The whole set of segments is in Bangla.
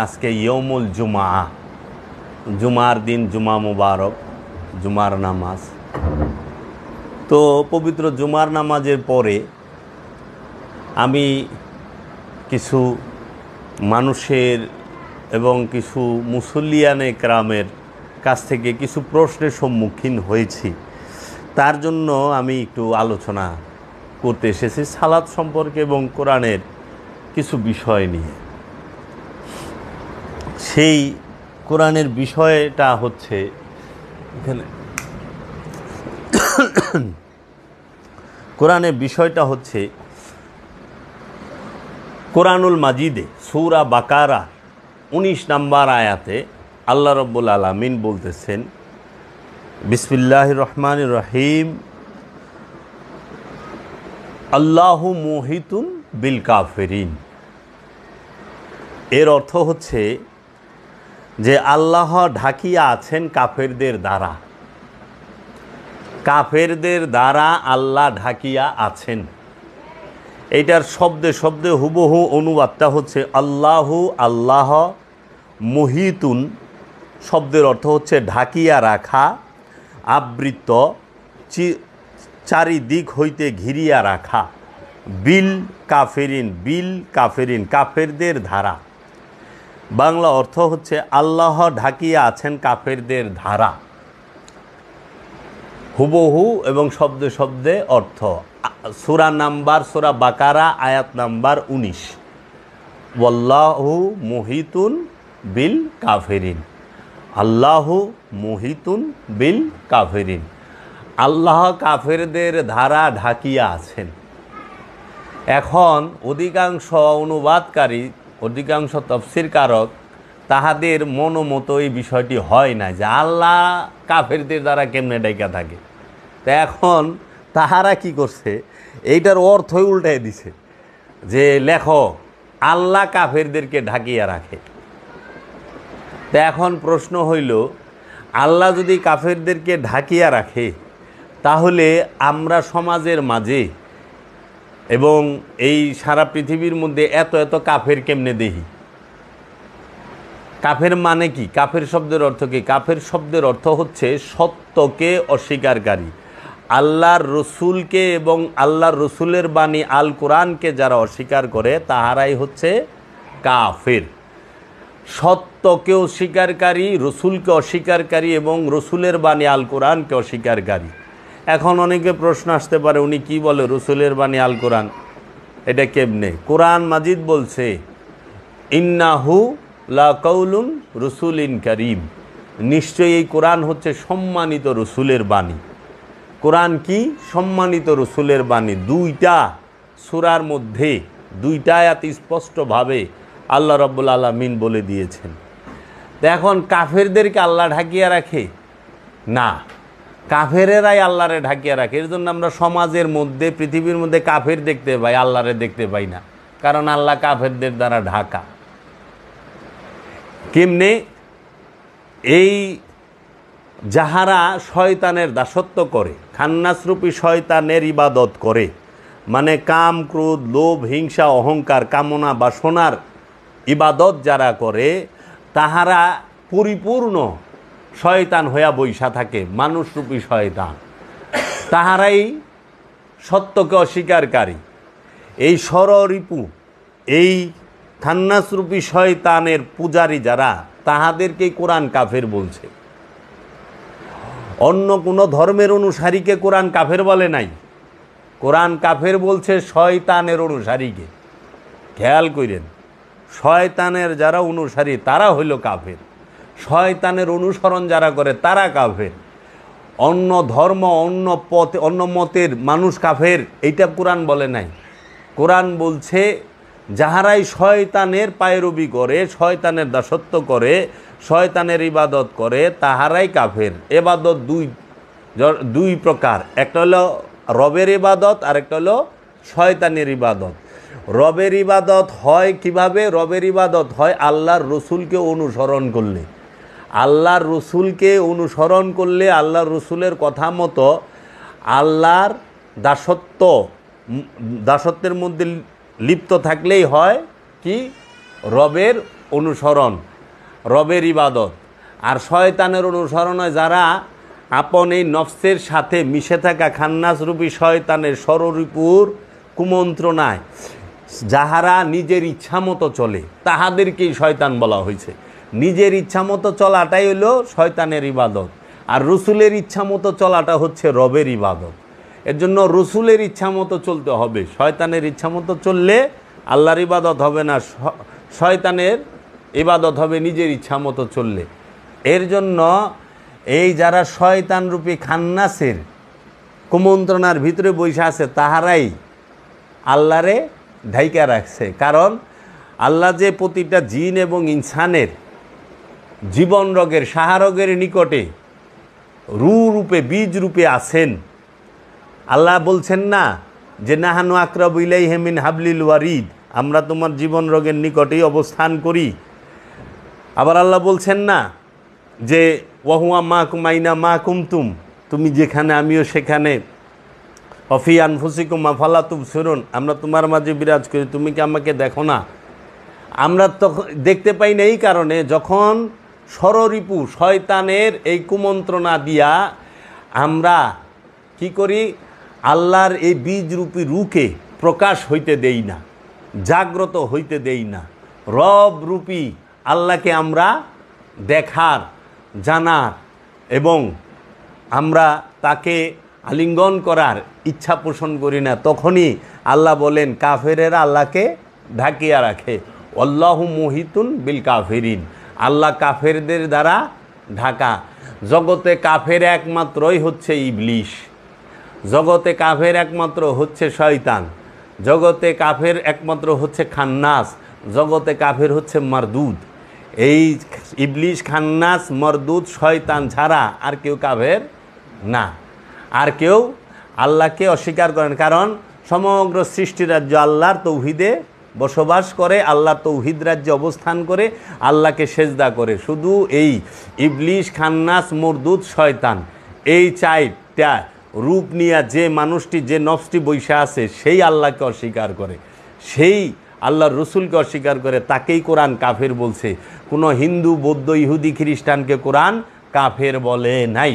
আজকে ইয়মুল জুমা, জুমার দিন, জুমা মুবারক, জুমার নামাজ। তো পবিত্র জুমার নামাজের পরে আমি কিছু মানুষের এবং কিছু মুসল্লিয়ানে কেরামের কাছ থেকে কিছু প্রশ্নের সম্মুখীন হয়েছি। তার জন্য আমি একটু আলোচনা করতে এসেছি সালাত সম্পর্কে এবং কোরআনের কিছু বিষয় নিয়ে। সেই কোরআনের বিষয়টা হচ্ছে এখানে কোরআনের বিষয়টা হচ্ছে কোরআনুল মাজিদে সূরা বাকারা 19 নম্বর আয়াতে আল্লাহ রাব্বুল আলামিন বলতেছেন, বিসমিল্লাহির রহমানির রহিম, আল্লাহু মুহিতুন বিল কাফিরিন। এর অর্থ হচ্ছে যে আল্লাহ ঢাকিয়া আছেন কাফেরদের দ্বারা, কাফেরদের দ্বারা আল্লাহ ঢাকিয়া আছেন। এইটার শব্দে শব্দে হুবহু অনুবাদটা হচ্ছে আল্লাহু আল্লাহ মুহিতুন শব্দের অর্থ হচ্ছে ঢাকিয়া রাখা, আবৃত, চারিদিক হইতে ঘিরিয়া রাখা, বিল কাফেরিন, বিল কাফেরিন কাফেরদের ধারা। বাংলা অর্থ হচ্ছে আল্লাহ ঢাকিয়া আছেন কাফেরদের ধারা, হুবহু এবং শব্দে শব্দে অর্থ। সূরা নাম্বার সূরা বাকারা আয়াত নাম্বার 19, ওয়াল্লাহু মুহিতুন বিল কাফেরিন, আল্লাহু মুহিতুন বিল কাফেরিন, আল্লাহ কাফেরদের ধারা ঢাকিয়া আছেন। এখন অধিকাংশ অনুবাদকারী, অধিকাংশ তফসিরকারক তাহাদের মনোমতো এই বিষয়টি হয় না যে আল্লাহ কাফেরদের দ্বারা কেমনে ডাইকা থাকে। তো এখন তাহারা কি করছে, এইটার অর্থই উল্টাই দিছে যে লেখো আল্লাহ কাফেরদেরকে ঢাকিয়া রাখে। তো এখন প্রশ্ন হইল, আল্লাহ যদি কাফেরদেরকে ঢাকিয়া রাখে তাহলে আমরা সমাজের মাঝে এবং এই সারা পৃথিবীর মধ্যে এত এত কাফের কেমনে দেখি? কাফের মানে কি? কাফের শব্দের অর্থ কি? কাফের শব্দের অর্থ হচ্ছে সত্যকে অস্বীকারী, আল্লাহর রসুলকে এবং আল্লাহর রসুলের বাণী আল কোরআনকে যারা অস্বীকার করে তাহারাই হচ্ছে কাফের। সত্যকে অস্বীকারী, রসুলকে অস্বীকারী এবং রসুলের বাণী আল কোরআনকে অস্বীকারী। এখন অনেকে প্রশ্ন আসতে পারে, উনি কি বলে রসুলের বাণী আল কোরআন, এটা কেমনে? কোরআন মাজিদ বলছে ইন্নাহু লা কাউলুন রসুলিন কারীম, নিশ্চয়ই এই কোরআন হচ্ছে সম্মানিত রসুলের বাণী। কোরআন কি? সম্মানিত রসুলের বাণী। দুইটা সূরার মধ্যে দুইটা আয়াত স্পষ্টভাবে আল্লাহ রাব্বুল আলামিন বলে দিয়েছেন। তো এখন কাফেরদেরকে আল্লাহ ঢাকিয়া রাখে না, কাফেরেরাই আল্লাহরে ঢাকিয়া রাখে। এর জন্য আমরা সমাজের মধ্যে, পৃথিবীর মধ্যে কাফের দেখতে পাই, আল্লাহরে দেখতে পাই না, কারণ আল্লাহ কাফেরদের দ্বারা ঢাকা। কেমনে? এই যাহারা শয়তানের দাসত্ব করে, খান্নাসরূপী শয়তানের ইবাদত করে, মানে কাম, ক্রোধ, লোভ, হিংসা, অহংকার, কামনা, বাসনার ইবাদত যারা করে তাহারা পরিপূর্ণ শয়তান হইয়া বৈশা থাকে, মানুষরূপী শয়তান। তাহারাই সত্যকে অস্বীকারী। এই ষড়রিপু, এই খান্নাসরূপী শয়তানের পূজারী যারা, তাহাদেরকেই কোরআন কাফের বলছে। অন্য কোনো ধর্মের অনুসারীকে কোরআন কাফের বলে নাই। কোরআন কাফের বলছে শয়তানের অনুসারীকে। খেয়াল করেন, শয়তানের যারা অনুসারী তারা হইল কাফের, শয়তানের অনুসরণ যারা করে তারা কাফের। অন্য ধর্ম, অন্য পথে, অন্য মতের মানুষ কাফের, এইটা কোরআন বলে নাই। কোরআন বলছে যাহারাই শয়তানের পায়রবি করে, শয়তানের দাসত্ব করে, শয়তানের ইবাদত করে তাহারাই কাফের। ইবাদত দুই প্রকার, একটা হলো রবের ইবাদত আর একটা হলো শয়তানের ইবাদত। রবের ইবাদত হয় কিভাবে? রবের ইবাদত হয় আল্লাহর রসুলকে অনুসরণ করলে। আল্লাহর রসুলকে অনুসরণ করলে, আল্লাহর রসুলের কথা মতো আল্লাহর দাসত্বের মধ্যে লিপ্ত থাকলেই হয় কি? রবের অনুসরণ রবের ইবাদত, আর শয়তানের অনুসরণ হয় যারা আপন এই নফসের সাথে মিশে থাকা খান্নাসরূপী শয়তানের ষড়রিপুর কুমন্ত্রণায় যাহারা নিজের ইচ্ছা মতো চলে তাহাদেরকেই শয়তান বলা হয়েছে। নিজের ইচ্ছা মতো চলাটাই হলো শয়তানের ইবাদত, আর রসুলের ইচ্ছা মতো চলাটা হচ্ছে রবের ইবাদত। এর জন্য রসুলের ইচ্ছা মতো চলতে হবে, শয়তানের ইচ্ছা মতো চললে আল্লাহর ইবাদত হবে না, শয়তানের ইবাদত হবে নিজের ইচ্ছা মতো চললে। এর জন্য এই যারা শয়তানরূপী খান্নাসের কুমন্ত্রণার ভিতরে বসে আছে তাহারাই আল্লাহরে ঢাইকা রাখছে। কারণ আল্লাহ যে প্রতিটা জিন এবং ইনসানের জীবন রোগের সাহারোগের নিকটে রূপে বীজ রূপে আছেন। আল্লাহ বলছেন না যে নাহানু আকরাবু ইলাইহি মিন হাবলিল ওয়ারিদ, আমরা তোমার জীবন রোগের নিকটেই অবস্থান করি। আবার আল্লাহ বলছেন না যে ওয়াহুয়া মাকুম আইনা মা কুমতুম, তুমি যেখানে আমিও সেখানে, অফি আনফুসিকুম আফালা তুবসিরুন, আমরা তোমার মাঝে বিরাজ করি, তুমি কি আমাকে দেখো না? আমরা তখন দেখতে পাই না এই কারণে যখন ষড়রিপু শয়তানের এই কুমন্ত্রণা দিয়া আমরা কি করি, আল্লাহর এই বীজরূপী রূপে প্রকাশ হইতে দেই না, জাগ্রত হইতে দেই না। রব রূপী আল্লাহকে আমরা দেখার, জানার এবং আমরা তাকে আলিঙ্গন করার ইচ্ছা পোষণ করি না। তখনই আল্লাহ বলেন কাফেরেরা আল্লাহকে ঢাকিয়া রাখে, আল্লাহু মুহিতুন বিল কাফিরিন, আল্লাহ কাফেরদের দ্বারা ঢাকা। জগতে কাফের একমাত্রই হচ্ছে ইবলিশ, জগতে কাফের একমাত্র হচ্ছে শয়তান, জগতে কাফের একমাত্র হচ্ছে খান্নাস, জগতে কাফের হচ্ছে মারদুদ। এই ইবলিশ, খান্নাস, মারদুদ, শয়তান ছাড়া আর কেউ কাফের না, আর কেউ আল্লাহকে অস্বীকার করেন। কারণ সমগ্র সৃষ্টি রাজ্য আল্লাহর তৌহিদে বসবাস করে, আল্লাহর তৌহিদ রাজ্যে অবস্থান করে, আল্লাহকে সেজদা করে। শুধু এই ইবলিশ, খান্নাস, মারদুদ, শয়তান এই চারটা রূপ নিয়ে যে মানুষটি, যে নফসটি বৈশা আছে সেই আল্লাহকে অস্বীকার করে, সেই আল্লাহর রসুলকে অস্বীকার করে, তাকেই কোরআন কাফের বলছে। কোনো হিন্দু, বৌদ্ধ, ইহুদি, খ্রিস্টানকে কোরআন কাফের বলে নাই,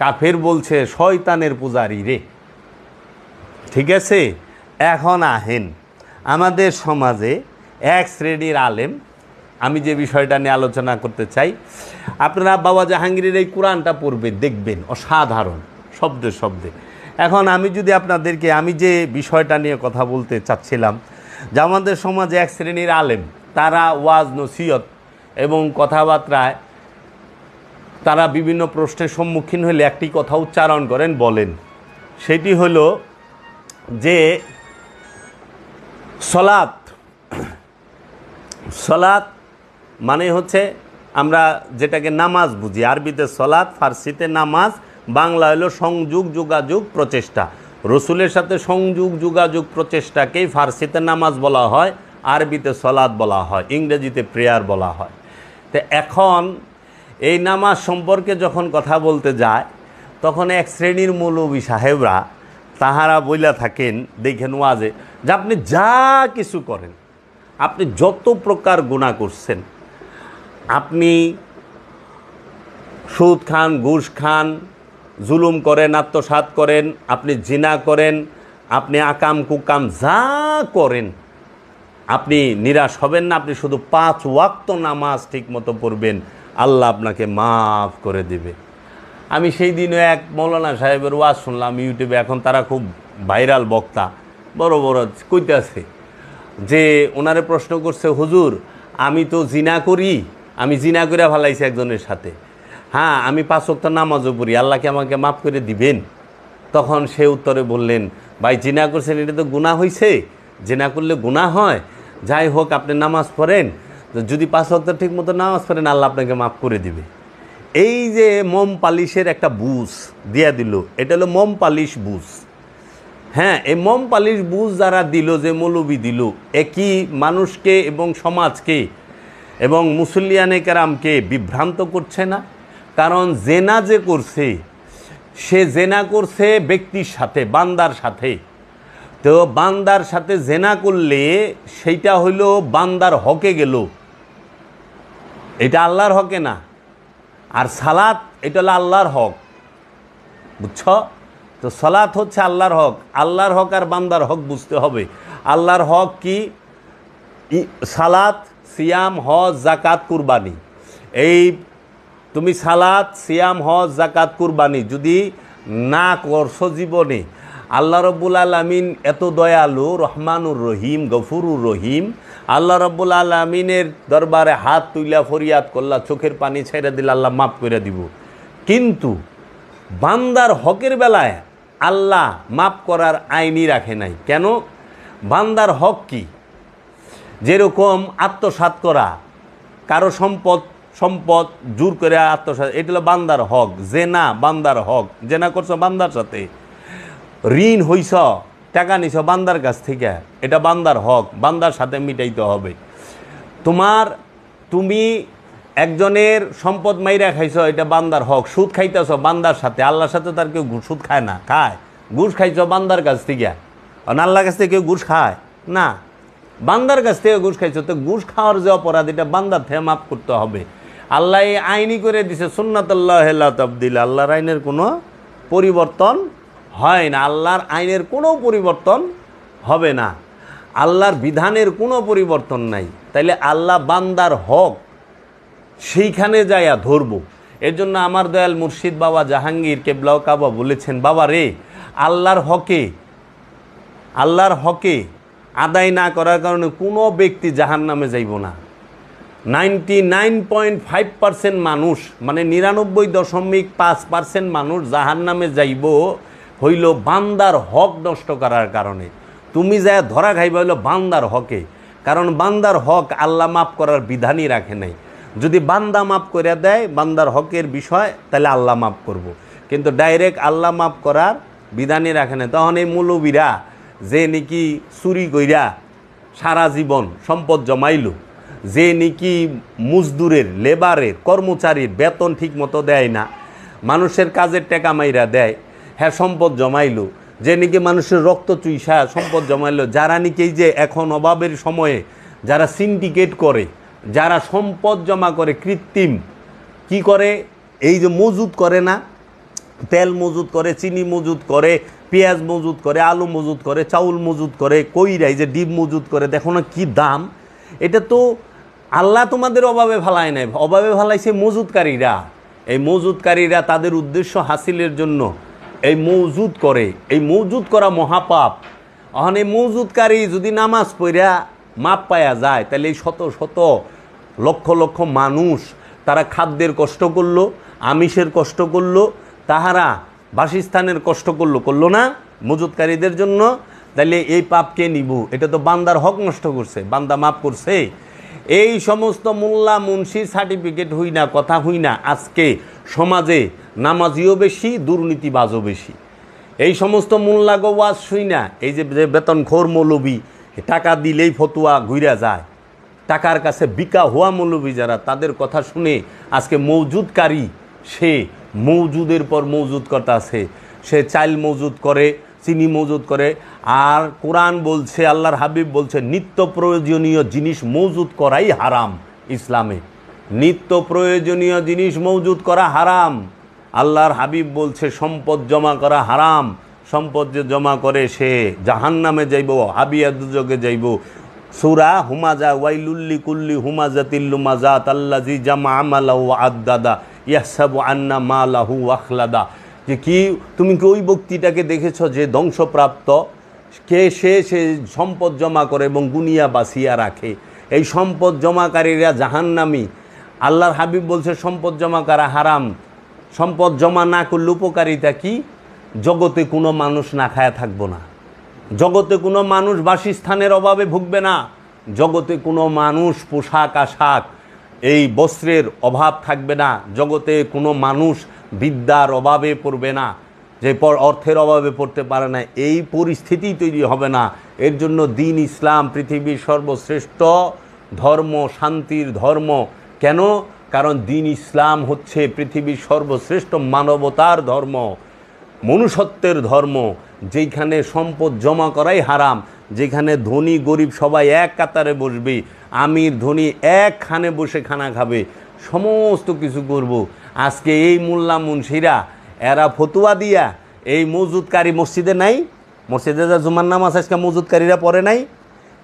কাফের বলছে শয়তানের পূজারী রে। ঠিক আছে, এখন আহেন আমাদের সমাজে এক শ্রেণীর আলেম, আমি যে বিষয়টা নিয়ে আলোচনা করতে চাই, আপনারা বাবা জাহাঙ্গীরের এই কোরআনটা পড়বে, দেখবেন অসাধারণ শব্দে শব্দে। এখন আমি যদি আপনাদেরকে, আমি যে বিষয়টা নিয়ে কথা বলতে চাচ্ছিলাম, যে আমাদের সমাজে এক শ্রেণীর আলেম, তারা ওয়াজ নসিহত এবং কথাবার্তায় তারা বিভিন্ন প্রশ্নের সম্মুখীন হলে একটি কথা উচ্চারণ করেন, বলেন, সেটি হলো যে সলাত, সলাত মানে হচ্ছে আমরা যেটাকে নামাজ বুঝি, আরবিতে সলাত, ফার্সিতে নামাজ, বাংলা হলো সংযোগ, যোগাযোগ, প্রচেষ্টা। রসুলের সাথে সংযোগ, যোগাযোগ, প্রচেষ্টাকেই ফার্সিতে নামাজ বলা হয়, আরবিতে সলাত বলা হয়, ইংরেজিতে প্রেয়ার বলা হয়। তো এখন এই নামাজ সম্পর্কে যখন কথা বলতে যায় তখন এক শ্রেণীর মৌলবী সাহেবরা তাহারা বইলা থাকেন, দেখেন ওয়াজে, যে আপনি যা কিছু করেন, আপনি যত প্রকার গুনাহ করছেন, আপনি সুদ খান, ঘুষ খান, জুলুম করেন, আত্মসাৎ করেন, আপনি জিনা করেন, আপনি আকাম কুকাম যা করেন, আপনি নিরাশ হবেন না, আপনি শুধু 5 ওয়াক্ত নামাজ ঠিক মতো পড়বেন, আল্লাহ আপনাকে মাফ করে দিবে। আমি সেই দিনও এক মৌলানা সাহেবের ওয়াজ শুনলাম ইউটিউবে, এখন তারা খুব ভাইরাল বক্তা, বড় বড় কইতেছে যে ওনারে প্রশ্ন করছে, হুজুর আমি তো জিনা করি, আমি জিনা করে ফেলাইছি একজনের সাথে, হ্যাঁ আমি 5 ওয়াক্ত নামাজও পড়ি, আল্লাহকে আমাকে মাফ করে দিবেন? তখন সে উত্তরে বললেন, ভাই জিনা করছেন, এটা তো গুনাহ হয়েছে, জিনা করলে গুনাহ হয়, যাই হোক আপনি নামাজ পড়েন, যদি 5 ওয়াক্ত ঠিক মতো নামাজ পড়েন আল্লাহ আপনাকে মাফ করে দিবে। এই যে মোম পালিশের একটা বুঝ দিয়া দিল, এটা হলো মোম পালিশ বুঝ। হ্যাঁ, এই মোম পালিশ বুঝ যারা দিল, যে মৌলবী দিল, একই মানুষকে এবং সমাজকে এবং মুসল্লিয়ানে কেরামকে বিভ্রান্ত করছে না? কারণ জেনা যে করছে, সে জেনা করছে ব্যক্তির সাথে, বান্দার সাথে। তো বান্দার সাথে জেনা করলে সেইটা হইল বান্দার হকে গেল, এটা আল্লাহর হকে না। আর সালাত এটা হলো আল্লাহর হক, বুঝছ? তো সালাত হচ্ছে আল্লাহর হক। আল্লাহর হক আর বান্দার হক বুঝতে হবে। আল্লাহর হক কি? সালাত, সিয়াম, হজ, জাকাত, কুরবানি। এই তুমি সালাত, সিয়াম, হজ, জাকাত, কুরবানি যদি না করছো জীবনে, আল্লাহ রব্বুল আলামিন এত দয়ালু, রহমানুর রহিম, গফুরুর রহিম। আল্লাহ রব্বুল আলামিনের দরবারে হাত তুইলা ফরিয়াদ করলা, চোখের পানি ছেড়ে দিলে আল্লাহ মাফ করে দিব। কিন্তু বান্দার হকের বেলায় আল্লাহ মাফ করার আইনই রাখে নাই। কেন? বান্দার হক কি? যেরকম আত্মসাৎ করা, কারো সম্পদ জোর করে আত্মসাৎ, এটা হলো বান্দার হক। জেনা বান্দার হক, জেনা করছো বান্দার সাথে। ঋণ হইছ, টাকা নিছ বান্দার কাছ থেকে, এটা বান্দার হক, বান্দার সাথে মিটাইতে হবে। তুমি একজনের সম্পদ মাইরা খাইছ, এটা বান্দার হক। সুদ খাইতেছ বান্দার সাথে, আল্লাহর সাথে তার কেউ সুদ খায় না, খায়। ঘুষ খাইছ বান্দার কাছ থেকে, আল্লাহর কাছ থেকে কেউ ঘুষ খায় না, বান্দার কাছ থেকে ঘুষ খাইছ। তো ঘুষ খাওয়ার যে অপরাধ, এটা বান্দার থেকে মাফ করতে হবে। আল্লাহ এই আইনই করে দিছে, সুন্নাতুল্লাহ লা তাবদীল। আল্লাহর আইনের কোনো পরিবর্তন হয় না, আল্লাহর আইনের কোনো পরিবর্তন হবে না, আল্লাহর বিধানের কোনো পরিবর্তন নাই। তাইলে আল্লাহ বান্দার হক সেইখানে যাইয়া ধরব। এর জন্য আমার দয়াল মুর্শিদ বাবা জাহাঙ্গীর কেবলাও কাবা বলেছেন, বাবা রে, আল্লাহর হকে আদায় না করার কারণে কোনো ব্যক্তি জাহান্নামে যাইব না। 99.5% মানুষ, মানে 99.5% মানুষ জাহান্নামে যাইব হইল বান্দার হক নষ্ট করার কারণে। তুমি যা ধরা খাইবা হইল বান্দার হকে, কারণ বান্দার হক আল্লাহ মাফ করার বিধানই রাখে নাই। যদি বান্দা মাফ করে দেয় বান্দার হকের বিষয়, তাহলে আল্লাহ মাফ করব। কিন্তু ডাইরেক্ট আল্লাহ মাফ করার বিধানই রাখে না। তখন এই মৌলবীরা যে নাকি চুরি কইরা সারা জীবন সম্পদ জমাইল, যে নাকি মজদুরের, লেবারের, কর্মচারীর বেতন ঠিক মতো দেয় না, মানুষের কাজের টাকা মাইরা দেয়, হ্যাঁ সম্পদ জমাইলো, যে নাকি মানুষের রক্ত চুইসা সম্পদ জমাইলো, যারা নাকি যে এখন অভাবের সময়ে যারা সিন্ডিকেট করে, যারা সম্পদ জমা করে, কৃত্রিম কি করে, এই যে মজুদ করে না, তেল মজুদ করে, চিনি মজুদ করে, পেঁয়াজ মজুদ করে, আলু মজুদ করে, চাউল মজুদ করে, কইরাই যে ডিম মজুদ করে, দেখো না কি দাম। এটা তো আল্লাহ তোমাদের অভাবে ফালায় নাই, অভাবে ফালাইছে মজুদকারীরা। এই মজুদকারীরা তাদের উদ্দেশ্য হাসিলের জন্য এই মজুদ করে, এই মজুদ করা মহাপাপ। এখন এই মজুদকারী যদি নামাজ পড়া মাপ পায়া যায়, তাহলে এই শত শত লক্ষ লক্ষ মানুষ তারা খাদ্যের কষ্ট করলো, আমিষের কষ্ট করলো, তাহারা বাসস্থানের কষ্ট করলো না মজুদকারীদের জন্য। তাহলে এই পাপ কে নিব? এটা তো বান্দার হক নষ্ট করছে, বান্দা মাপ করছে। এই সমস্ত মোল্লা মুন্সির সার্টিফিকেট হই না, কথা হই না, আজকে সমাজে নামাজিও বেশি, দুর্নীতিবাজও বেশি। এই সমস্ত মোল্লা গোয়াজ শুই না, এই যে বেতনখোর মৌলবী, টাকা দিলেই ফতুয়া ঘুরা যায়, টাকার কাছে বিকা হওয়া মৌলবী যারা, তাদের কথা শুনে আজকে মজুদকারী সে মজুদের পর মজুদ করতে আছে। সে চাল মজুদ করে, চিনি মজুদ করে। আর কোরআন বলছে, আল্লাহর হাবিব বলছে, নিত্য প্রয়োজনীয় জিনিস মজুদ করাই হারাম ইসলামে। নিত্য প্রয়োজনীয় জিনিস মজুদ করা হারাম। আল্লাহর হাবিব বলছে সম্পদ জমা করা হারাম। সম্পদ যে জমা করে সে জাহান্নামে যাইব, হাবিয়া দুজকে যাইব। সূরা হুমাজা, ওয়াইলুল্লি কুল্লি হুমাজাতিল লুমাজাত আল্লাযী জামা আমালাহু ওয়া আদ্দাদা ইয়াহসাবু আন্না মালাহু আখলাদা। যে কি তুমি কি ওই ব্যক্তিটাকে দেখেছো যে ধ্বংসপ্রাপ্ত? কে সে সম্পদ জমা করে এবং গুনিয়া বাঁচিয়া রাখে। এই সম্পদ জমাকারীরা জাহান্নামী। আল্লাহর হাবিব বলছে সম্পদ জমা করা হারাম। সম্পদ জমা না করলে উপকারিতা কি? জগতে কোনো মানুষ না খায়া থাকবো না, জগতে কোনো মানুষ বাসস্থানের অভাবে ভুগবে না, জগতে কোনো মানুষ পোশাক আশাক এই বস্ত্রের অভাব থাকবে না, জগতে কোনো মানুষ বিদ্যার অভাবে পড়বে না, যে অর্থের অভাবে পড়তে পারে না, এই পরিস্থিতি তৈরি হবে না। এর জন্য দিন ইসলাম পৃথিবীর সর্বশ্রেষ্ঠ ধর্ম, শান্তির ধর্ম। কেন? কারণ দিন ইসলাম হচ্ছে পৃথিবীর সর্বশ্রেষ্ঠ মানবতার ধর্ম, মনুষ্যত্বের ধর্ম। যেখানে সম্পদ জমা করাই হারাম, যেখানে ধনী গরিব সবাই এক কাতারে বসবে, আমির ধনী একখানে বসে খানা খাবে, সমস্ত কিছু করব। আজকে এই মোল্লা মুন্সিরা এরা ফতুয়া দিয়া এই মজুদকারী মসজিদে নাই, মসজিদে যা জুমার নামাজ আজকে মজুদকারীরা পড়ে নাই,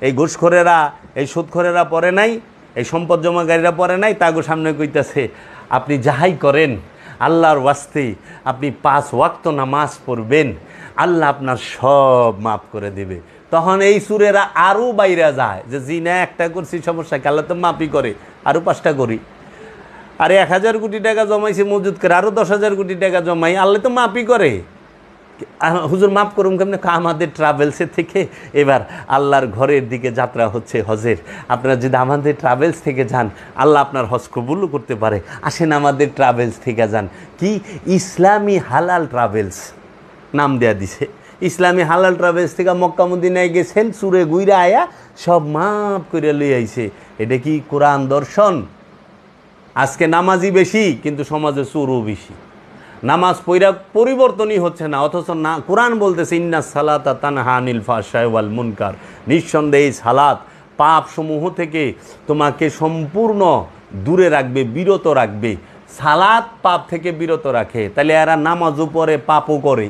এই ঘুষখোরেরা এই সুদখোরেরা পড়ে নাই, এই সম্পদ জমাকারীরা পড়ে নাই, তাগো সামনে কইতাছে আপনি যাহাই করেন আল্লাহর ওয়াস্তে আপনি 5 ওয়াক্ত নামাজ পড়বেন, আল্লাহ আপনার সব মাফ করে দেবে। তখন এই সুরেরা আরও বাইরে যায় যে জিনা একটা করছি সমস্যা কি, আল্লাহ তো মাফই করে, আরও 5টা করি। আরে 1000 কোটি টাকা জমাইছে মজুদ করে, আরও 10,000 কোটি টাকা জমাই, আল্লাহ তো মাফই করে। হুজুর মাফ করুন কেমন? আমাদের ট্রাভেলসে থেকে এবার আল্লাহর ঘরের দিকে যাত্রা হচ্ছে হজের, আপনারা যদি আমাদের ট্রাভেলস থেকে যান আল্লাহ আপনার হজ কবুলও করতে পারে, আসেন আমাদের ট্রাভেলস থেকে যান। কি ইসলামী হালাল ট্রাভেলস নাম দেয়া দিছে, ইসলামী হালাল ট্রাভেলস থেকে মক্কা মদিনায় গেছেন, চুরে গুইরা আয়া সব মাফ করে লই আইছে। এটা কি কোরআন দর্শন? আজকে নামাজি বেশি কিন্তু সমাজে চোরও বেশি, নামাজ পইরা পরিবর্তনই হচ্ছে না, অথচ না কোরআন বলতেছে ইন্নাস সালাতা তানহা আনিল ফাহশাই ওয়াল মুনকার, নিঃসন্দেহে এই সালাত পাপ সমূহ থেকে তোমাকে সম্পূর্ণ দূরে রাখবে, বিরত রাখবে। সালাত পাপ থেকে বিরত রাখে, তাহলে এরা নামাজও পড়ে পাপও করে,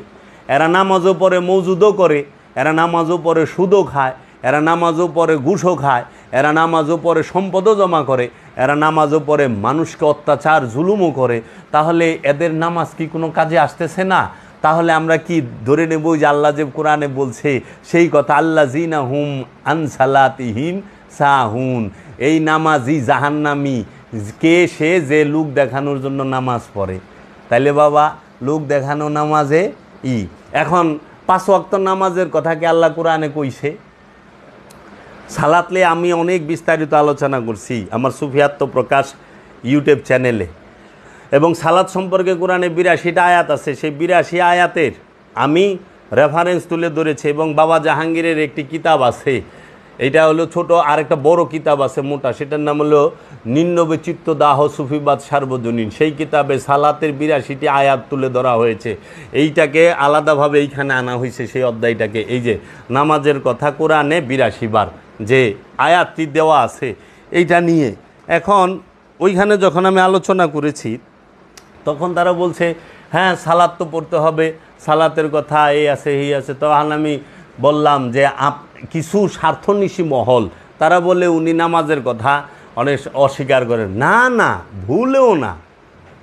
এরা নামাজও পড়ে মওজুদও করে, এরা নামাজও পড়ে সুদও খায়, এরা নামাজও পড়ে ঘুষও খায়, এরা নামাজও পড়ে সম্পদও জমা করে, এরা নামাজও পড়ে মানুষকে অত্যাচার জুলুমও করে। তাহলে এদের নামাজ কি কোনো কাজে আসতেছে না? তাহলে আমরা কি ধরে নেব যে আল্লাহ যে কোরআনে বলছে সেই কথা, আল্লাযিনা হুম আন সালাতিহিম সাহুন, এই নামাজি জাহান্নামী কে? সে যে লোক দেখানোর জন্য নামাজ পড়ে। তাইলে বাবা লোক দেখানো নামাজে এখন 5 ওয়াক্ত নামাজের কথা কি আল্লাহ কোরআনে কইছে? সালাতলে আমি অনেক বিস্তারিত আলোচনা করছি আমার সুফিয়াত্ম প্রকাশ ইউটিউব চ্যানেলে, এবং সালাত সম্পর্কে কোরআনে 82টা আয়াত আছে। সেই 82 আয়াতের আমি রেফারেন্স তুলে ধরেছি, এবং বাবা জাহাঙ্গীরের একটি কিতাব আছে, এটা হলো ছোট, আর একটা বড় কিতাব আছে মোটা, সেটার নাম হলো নিন্নবে চিত্তদাহ সুফিবাদ সার্বজনীন। সেই কিতাবে সালাতের 82টি আয়াত তুলে ধরা হয়েছে। এইটাকে আলাদাভাবে এইখানে আনা হয়েছে, সেই অধ্যায়টাকে। এই যে নামাজের কথা কোরআনে 82 বার যে আয়াতটি দেওয়া আছে এইটা নিয়ে। এখন ওইখানে যখন আমি আলোচনা করেছি তখন তারা বলছে হ্যাঁ সালাত তো পড়তে হবে, সালাতের কথা এই আছে এই আছে। তখন আমি বললাম যে কিছু স্বার্থনিশী মহল তারা বলে উনি নামাজের কথা অনেক অস্বীকার করেন। না না, ভুলেও না।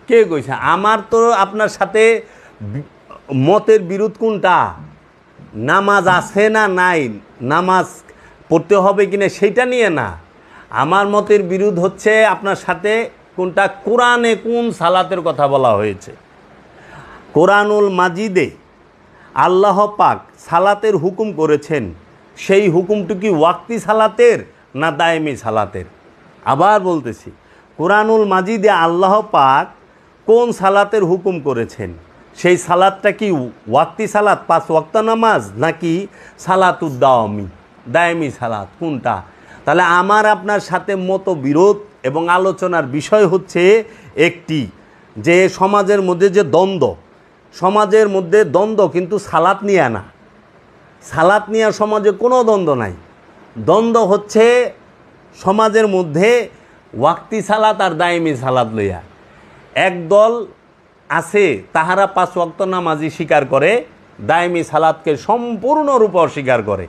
কে কইছে? আমার তো আপনার সাথে মতের বিরোধ কোনটা? নামাজ আছে না নাই, নামাজ পড়তে হবে কিনা সেইটা নিয়ে না। আমার মতের বিরোধ হচ্ছে আপনার সাথে কোনটা, কোরআনে কোন সালাতের কথা বলা হয়েছে। কোরআনুল মাজিদে আল্লাহ পাক সালাতের হুকুম করেছেন, সেই হুকুমটি কি ওয়াক্তি সালাতের না দায়েমি সালাতের? আবার বলতেছি, কোরআনুল মাজিদে আল্লাহ পাক কোন সালাতের হুকুম করেছেন, সেই সালাতটা কি ওয়াক্তি সালাত 5 ওয়াক্ত নামাজ নাকি সালাতুদ্দাওয়ামি দায়েমি সালাত, কোনটা? তাহলে আমার আপনার সাথে মতবিরোধ এবং আলোচনার বিষয় হচ্ছে একটি, যে সমাজের মধ্যে যে দ্বন্দ্ব, সমাজের মধ্যে দ্বন্দ্ব কিন্তু সালাত নিয়ে না। সালাত নিয়ে সমাজে কোনো দ্বন্দ্ব নাই। দ্বন্দ্ব হচ্ছে সমাজের মধ্যে ওয়াক্তি সালাত আর দায়েমি সালাত লইয়া। একদল আছে তাহারা 5 ওয়াক্ত নামাজই স্বীকার করে, দায়েমি সালাতকে সম্পূর্ণরূপে অস্বীকার করে।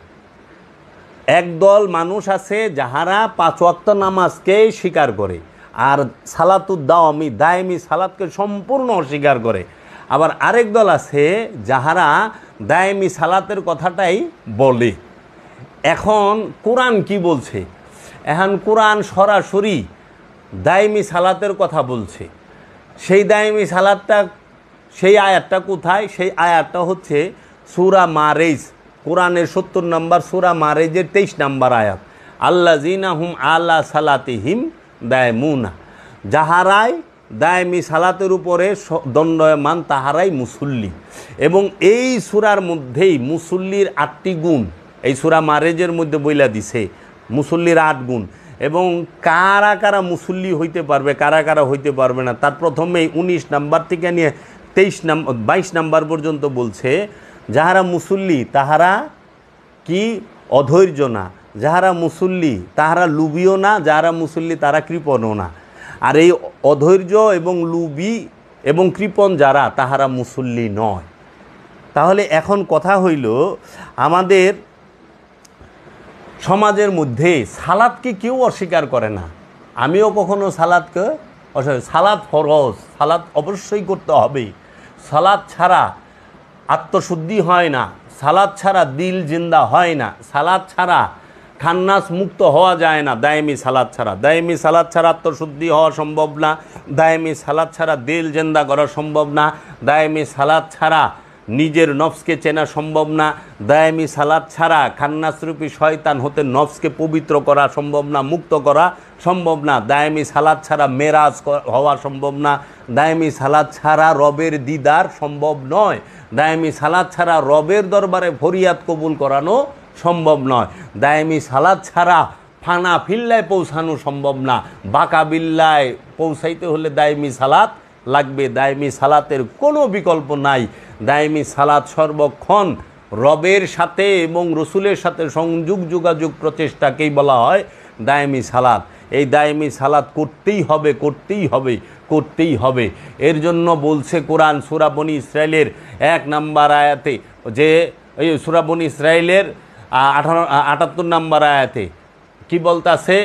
একদল মানুষ আছে যাহারা 5 ওয়াক্ত নামাজকে স্বীকার করে আর সালাতুদ্দাওয়ামি দায়েমি সালাতকে সম্পূর্ণ অস্বীকার করে। আবার আরেক দল আছে যাহারা দায়েমি সালাতের কথাটাই বলে। এখন কোরআন কি বলছে? এখন কোরআন সরাসরি দায়েমি সালাতের কথা বলছে। সেই দায়েমি সালাতটা, সেই আয়াতটা কোথায়? সেই আয়াতটা হচ্ছে সূরা মারেজ, কোরআনের 70 নম্বর সূরা মারেজের 23 নম্বর আয়াত। আল্লাযিনা হুম আলা সালাতিহিম দায়মুনা, যাহারাই দায়েমি সালাতের উপরে দণ্ডায়মান তাহারাই মুসল্লি। এবং এই সূরার মধ্যেই মুসল্লির 8টি গুণ এই সূরা মারেজের মধ্যে বইলা দিছে, মুসল্লির 8 গুণ। এবং কারা কারা মুসল্লি হইতে পারবে, কারা কারা হইতে পারবে না, তার প্রথমেই 19 নম্বর থেকে নিয়ে 22 নম্বর পর্যন্ত বলছে যাহারা মুসল্লি তাহারা কি অধৈর্য না, যাহারা মুসল্লি তাহারা লুবিও না, যাহারা মুসল্লি তারা কৃপণও না। আর এই অধৈর্য এবং লুবি এবং কৃপণ যারা, তাহারা মুসল্লি নয়। তাহলে এখন কথা হইল, আমাদের সমাজের মধ্যে সালাদকে কেউ অস্বীকার করে না। আমিও কখনো সালাদকে সালাদ ফরজ, সালাদ অবশ্যই করতে হবে। সালাদ ছাড়া আত্মশুদ্ধি হয় না, সালাদ ছাড়া দিল জিন্দা হয় না, সালাদ ছাড়া খান্নাস মুক্ত হওয়া যায় না। দায়েমি সালাদ ছাড়া, দায়েমি সালাদ ছাড়া আত্মশুদ্ধি হওয়া সম্ভব না, দায়েমি সালাদ ছাড়া দিল জিন্দা করা সম্ভব না, দায়েমি সালাদ ছাড়া নিজের নফসকে চেনা সম্ভব না, দায়েমি সালাদ ছাড়া খান্নাসরূপী শয়তান হতে নফসকে পবিত্র করা সম্ভব না, মুক্ত করা সম্ভব না, দায়েমি সালাদ ছাড়া মেরাজ হওয়া সম্ভব না, দায়েমি সালাদ ছাড়া রবের দিদার সম্ভব নয়, দায়েমি সালাদ ছাড়া রবের দরবারে ফরিয়াদ কবুল করানো সম্ভব নয়, দায়েমি সালাদ ছাড়া ফানা ফিল্লায় পৌঁছানো সম্ভব না। বাঁকা বিল্লায় পৌঁছাইতে হলে দায়েমি সালাত লাগবে। দায়েমি সালাতের কোনো বিকল্প নাই। দায়েমি সালাত সর্বক্ষণ রবের সাথে এবং রসুলের সাথে সংযোগ যোগাযোগ প্রচেষ্টাকেই বলা হয় দায়েমি সালাত। এই দায়েমি সালাত করতেই হবে, করতেই হবে, করতেই হবে। এর জন্য বলছে কোরআন সূরা বনী ইসরাইলের 1 নম্বর আয়াতে, যে এই সূরা বনী ইসরাইলের 78 নম্বর আয়াতে কি বলতাছে,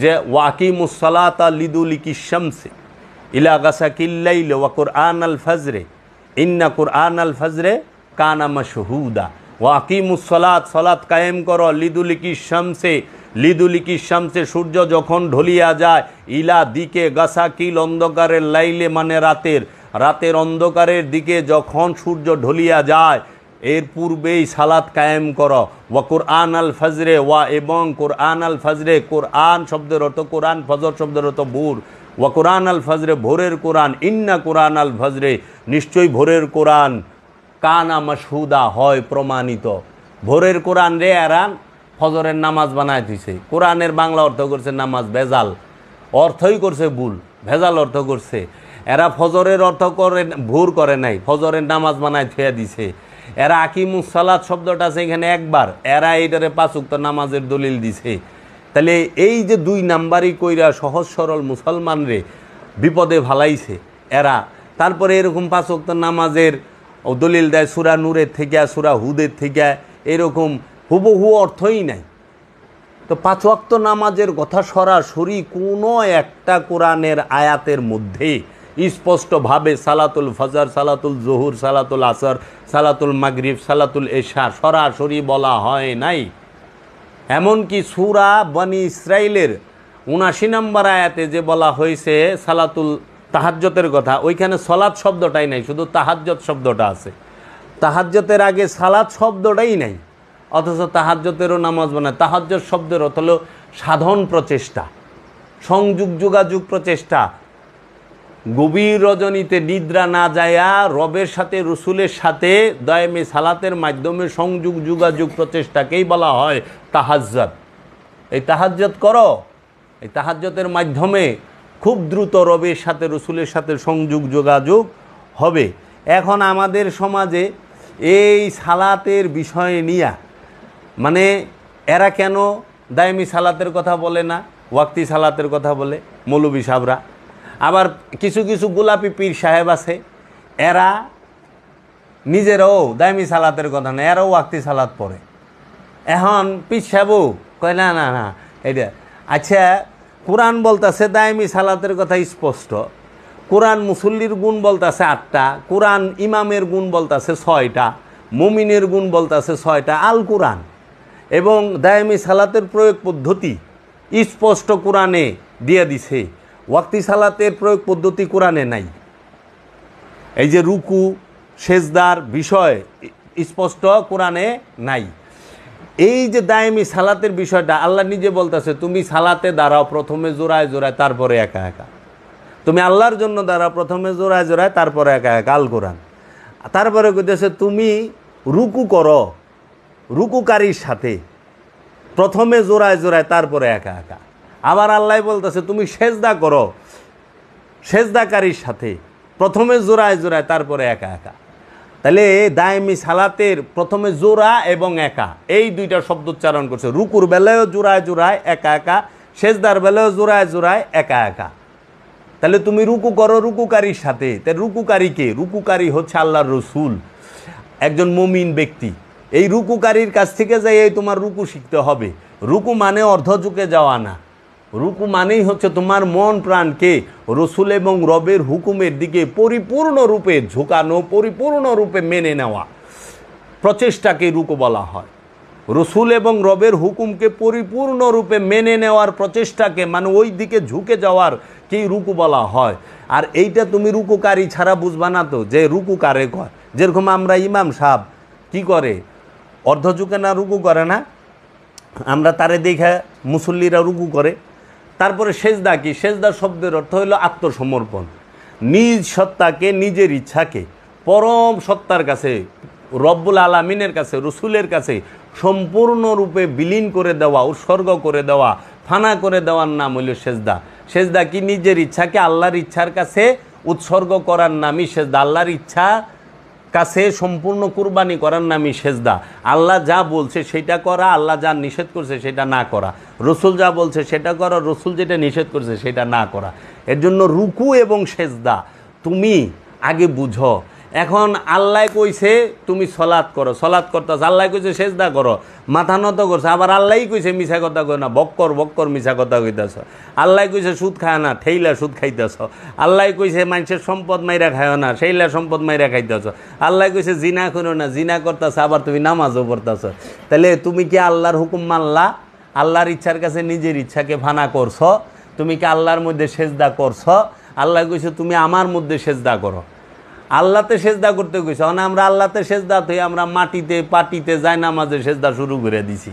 যে ওয়াকিমুস সালাতা লিদুলিকিশ শামসি ইলা গাসাকিল লাইল ওয়া কুরআন আল ফজরে ইন্না কুরআন আল ফজরে কানা মাশহুদা। ওয়াকিমুস সালাত, সালাত কায়েম করো, লিদুলিকিশ শামসে, লিদুলিকিশ শামসে সূর্য যখন ঢলিয়া যায়, ইলা দিকে গাসাকিল অন্ধকারের লাইলে মানে রাতের, রাতের অন্ধকারের দিকে যখন সূর্য ঢলিয়া যায় এর পূর্বেই সালাত কায়েম করো। ওয়া কুরআন আল ফজরে, ওয়া এবং কুরআন আল ফজরে, কুরআন শব্দের অর্থ কোরআন, ফজর শব্দের অর্থ ভোর। ওয়া কুরআন আল ফজরে, ভোরের কোরআন, ইন্না কুরআন আল ফজরে, নিশ্চয়ই ভোরের কোরআন, কানা মাশহুদা হয় প্রমাণিত। ভোরের কোরআন রে এরান ফজরের নামাজ বানায় দিছে। কোরআনের বাংলা অর্থ করছে নামাজ, ভেজাল অর্থই করছে ভুল, ভেজাল অর্থ করছে। এরা ফজরের অর্থ করে, ভোর করে নাই, ফজরের নামাজ বানায় থুয়া দিছে। এরা আকিমুস সালাত শব্দটা আছে এখানে একবার, এরা এইটারে 5 ওয়াক্ত নামাজের দলিল দিছে। তাহলে এই যে 2 নাম্বারই কইরা সহজ সরল মুসলমানরে বিপদে ভালাইছে এরা। তারপরে এরকম 5 ওয়াক্ত নামাজের দলিল দেয় সূরা নূরের থেকে, সূরা হুদের থেকে, এরকম হুবহু অর্থই নাই। তো 5 ওয়াক্ত নামাজের কথা সরাসরি কোনো একটা কোরআনের আয়াতের মধ্যে স্পষ্টভাবে সালাতুল ফজর, সালাতুল জোহর, সালাতুল আসর, সালাতুল মাগরিব, সালাতুল এশা সরাসরি বলা হয় নাই। এমনকি সূরা বনী ইসরাইলের 79 নম্বর আয়াতে যে বলা হয়েছে সালাতুল তাহাজ্জতের কথা, ওইখানে সালাত শব্দটাই নাই, শুধু তাহাজ্জত শব্দটা আছে। তাহাজ্জতের আগে সালাত শব্দটাই নাই, অথচ তাহাজ্জতেরও নামাজ বানায়। তাহাজ্জত শব্দের অর্থ হলো সাধন প্রচেষ্টা, সংযোগ যোগাযোগ প্রচেষ্টা। গভীর রজনীতে নিদ্রা না যায়া রবের সাথে, রসুলের সাথে দায়েমে সালাতের মাধ্যমে সংযোগ যোগাযোগ প্রচেষ্টাকেই বলা হয় তাহাজ্জুদ। এই তাহাজ্জুদ করো, এই তাহাজ্জুদের মাধ্যমে খুব দ্রুত রবের সাথে, রসুলের সাথে সংযোগ যোগাযোগ হবে। এখন আমাদের সমাজে এই সালাতের বিষয় নিয়ে মানে এরা কেন দায়েমি সালাতের কথা বলে না, ওয়াক্তি সালাতের কথা বলে মৌলবী সাহেবরা। আবার কিছু কিছু গোলাপি পীর সাহেব আছে, এরা নিজেরাও দায়েমি সালাতের কথা না, এরাও ওয়াক্তি সালাত পড়ে। এখন পীর সাহেবও কয় না না না এটা আচ্ছা, কোরআন বলতেছে দায়েমি সালাতের কথা স্পষ্ট, কোরআন মুসল্লির গুণ বলতেছে 8টা, কোরআন ইমামের গুণ বলতেছে 6টা, মুমিনের গুণ বলতেছে 6টা। আল কোরআন এবং দায়েমি সালাতের প্রয়োগ পদ্ধতি স্পষ্ট কোরআনে দিয়ে দিছে, ওয়াক্তি সালাতের প্রয়োগ পদ্ধতি কোরআনে নাই। এই যে রুকু সেজদার বিষয় স্পষ্ট কোরআনে নাই। এই যে দায়েমি সালাতের বিষয়টা আল্লাহ নিজে বলতেছে, তুমি সালাতে দাঁড়াও প্রথমে জোড়ায় জোড়ায়, তারপরে একা একা। তুমি আল্লাহর জন্য দাঁড়াও প্রথমে জোড়ায় জোড়ায়, তারপরে একা একা। আল কোরআন। তারপরে কইতেছে তুমি রুকু করো রুকুকারীর সাথে, প্রথমে জোড়ায় জোড়ায়, তারপরে একা একা। আবার আল্লাহ বলতেছে তুমি সেজদা করো সেজদাকারীর সাথে, প্রথমে জোড়ায় জোড়ায়, তারপরে একা একা। তাহলে দায়েমি সালাতের প্রথমে জোড়া এবং একা এই দুইটা শব্দ উচ্চারণ করছে। রুকুর বেলায়ও জোড়ায় জোড়ায় একা একা, সেজদার বেলায়ও জোড়ায় জোড়ায় একা একা। তাহলে তুমি রুকু করো রুকুকারীর সাথে। তাই রুকুকারী কে? রুকুকারী হচ্ছে আল্লাহর রসুল, একজন মুমিন ব্যক্তি। এই রুকুকারীর কাছ থেকে যাই এই তোমার রুকু শিখতে হবে। রুকু মানে অর্ধ ঝুঁকে যাওয়া না, রুকু মানেই হচ্ছে তোমার মন প্রাণকে রসুল এবং রবের হুকুমের দিকে পরিপূর্ণরূপে ঝুঁকানো, পরিপূর্ণরূপে মেনে নেওয়া প্রচেষ্টাকে রুকু বলা হয়। রসুল এবং রবের হুকুমকে পরিপূর্ণরূপে মেনে নেওয়ার প্রচেষ্টাকে, মানে ওই দিকে ঝুঁকে যাওয়ার কি রুকু বলা হয়। আর এইটা তুমি রুকুকারী ছাড়া বুঝবা না তো যে রুকু কারে কয়। যেরকম আমরা ইমাম সাহেব কি করে, অর্ধ ঝুঁকে না রুকু করে না, আমরা তারে দেখে মুসল্লিরা রুকু করে। তারপরে সেজদা কি? সেজদা শব্দের অর্থ হলো আত্মসমর্পণ, নিজ সত্তাকে, নিজের ইচ্ছাকে পরম সত্তার কাছে, রব্বুল আলামিনের কাছে, রসুলের কাছে সম্পূর্ণরূপে বিলীন করে দেওয়া, উৎসর্গ করে দেওয়া, ফানা করে দেওয়ার নাম হইল সেজদা। সেজদা কি? নিজের ইচ্ছাকে আল্লাহর ইচ্ছার কাছে উৎসর্গ করার নামই সেজদা। আল্লাহর ইচ্ছা কাছে সম্পূর্ণ কুরবানি করার নামই সেজদা। আল্লাহ যা বলছে সেটা করা, আল্লাহ যা নিষেধ করছে সেটা না করা, রসুল যা বলছে সেটা করা, রসুল যেটা নিষেধ করছে সেটা না করা। এর জন্য রুকু এবং সেজদা তুমি আগে বুঝো। এখন আল্লাহ কইছে তুমি সলাৎ করো, সলাৎ করতেছ, আল্লাহ কইছে সেজদা করো, মাথা নত করছে, আবার আল্লাহই কইছে মিছা কথা কই না, বক্কর বক্কর মিছা কথা কইতেছ। আল্লাহ কইছে সুদ খায় না, ঠেইলা সুদ খাইতেছ। আল্লাহ কইছে মানুষের সম্পদ মাইরা খায় না, সেইলা সম্পদ মাইরা খাইতেছ। আল্লাহ কইছে জিনা করো না, জিনা করতেছ, আবার তুমি নামাজও পড়তেছ। তাহলে তুমি কি আল্লাহর হুকুম মানলা? আল্লাহর ইচ্ছার কাছে নিজের ইচ্ছাকে ফানা করছ? তুমি কি আল্লাহর মধ্যে সেজদা করছ? আল্লাহ কইছে তুমি আমার মধ্যে সেজদা করো। আল্লাহতে সেজদা করতে কইছে, মানে আমরা আল্লাহতে সেজদা থেকে আমরা মাটিতে পাটিতে জায়নামাজে সেজদা শুরু করে দিছি।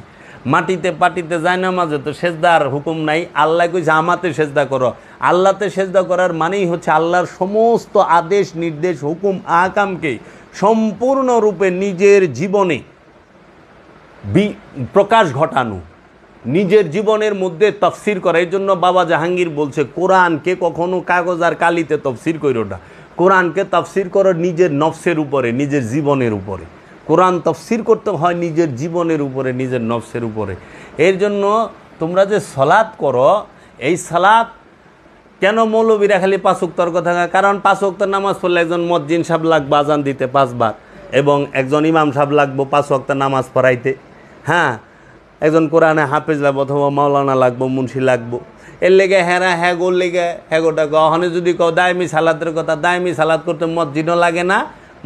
মাটিতে পাটিতে জায়নামাজে তো সেজদার হুকুম নাই। আল্লাহ কইছে আমাতে সেজদা করো। আল্লাহতে সেজদা করার মানেই হচ্ছে আল্লাহর সমস্ত আদেশ নির্দেশ হুকুম আহকামকে সম্পূর্ণরূপে নিজের জীবনে প্রকাশ ঘটানো, নিজের জীবনের মধ্যে তফসির করা। এই জন্য বাবা জাহাঙ্গীর বলছে কোরআনকে কখনো কাগজ আর কালিতে তফসির করো না, কোরআনকে তফসির করো নিজের নফসের উপরে, নিজের জীবনের উপরে। কোরআন তফসির করতে হয় নিজের জীবনের উপরে, নিজের নফসের উপরে। এর জন্য তোমরা যে সালাত করো, এই সালাত কেন মৌলবীরা খালি 5 ওয়াক্তের কথা? কারণ 5 ওয়াক্তের নামাজ পড়লে একজন মুয়াজ্জিন সাহেব লাগবে আজান দিতে 5 বার, এবং একজন ইমাম সাহেব লাগবে 5 ওয়াক্তের নামাজ পড়াইতে। হ্যাঁ, একজন কোরআনে হাফেজ লাগবো, অথবা মাওলানা লাগবো, মুন্সি লাগবো। এর লেগে হেরা হ্যাগোর লেগে হ্যাগোটা ওখানে যদি কও দায়মি সালাতের কথা, দায়মি সালাত করতে মসজিদও লাগে না,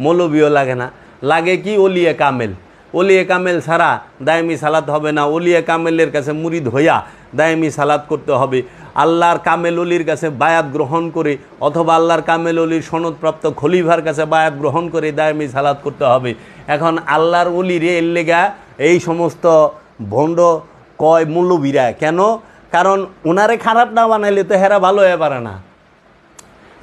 মৌলবীও লাগে না, লাগে কি ওলিয়ে কামেল। ওলিয়ে কামেল ছাড়া দায়মি সালাত হবে না। ওলিয়ে কামেলের কাছে মুরিদ হইয়া দায়মি সালাত করতে হবে। আল্লাহর কামেল অলির কাছে বায়াত গ্রহণ করে, অথবা আল্লাহর কামেল অলির সনদপ্রাপ্ত খলিফার কাছে বায়াত গ্রহণ করে দায়মি সালাত করতে হবে। এখন আল্লাহর অলিরে এর লেগা এই সমস্ত ভণ্ড কয় মৌলবীরা কেন? কারণ ওনারে খারাপ না বানাইলে তো হেরা ভালো হয়ে পারে না।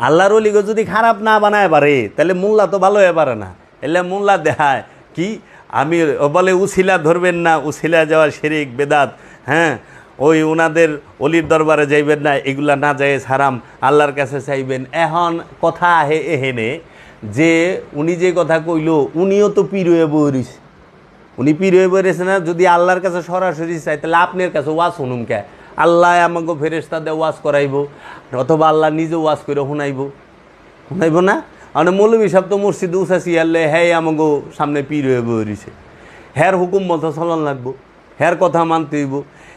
আল্লাহর ওলিকে যদি খারাপ না বানায় পারে তাহলে মোল্লা তো ভালো হয়ে পারে না। এলে মোল্লা দেখায় কি আমি বলে উছিলা ধরবেন না, উছিলা যাওয়া শিরিক বেদাত। হ্যাঁ, ওই ওনাদের অলির দরবারে যাইবেন না, এগুলা না যায় হারাম, আল্লাহর কাছে চাইবেন। এখন কথা আহে এহেনে যে উনি যে কথা কইল, উনিও তো পীর হয়ে বইছে, উনি পীর হয়ে বইছে না। যদি আল্লাহর কাছে সরাসরি চাই তাহলে আপনার কাছে ওয়াজ শুনুম কে? আল্লাহ আমাকে ফেরেশতা দিয়ে ওয়াজ করাইব, অথবা আল্লাহ নিজে ওয়াজ করে শুনাইব না? মানে মৌলবী সাহেব তো মসজিদে উঠাছি আল্লে হ্যাঁ আমাকে সামনে পীর হয়ে বইছে, হ্যার হুকুম মতো চলন লাগবো, হ্যার কথা মানতে হইব,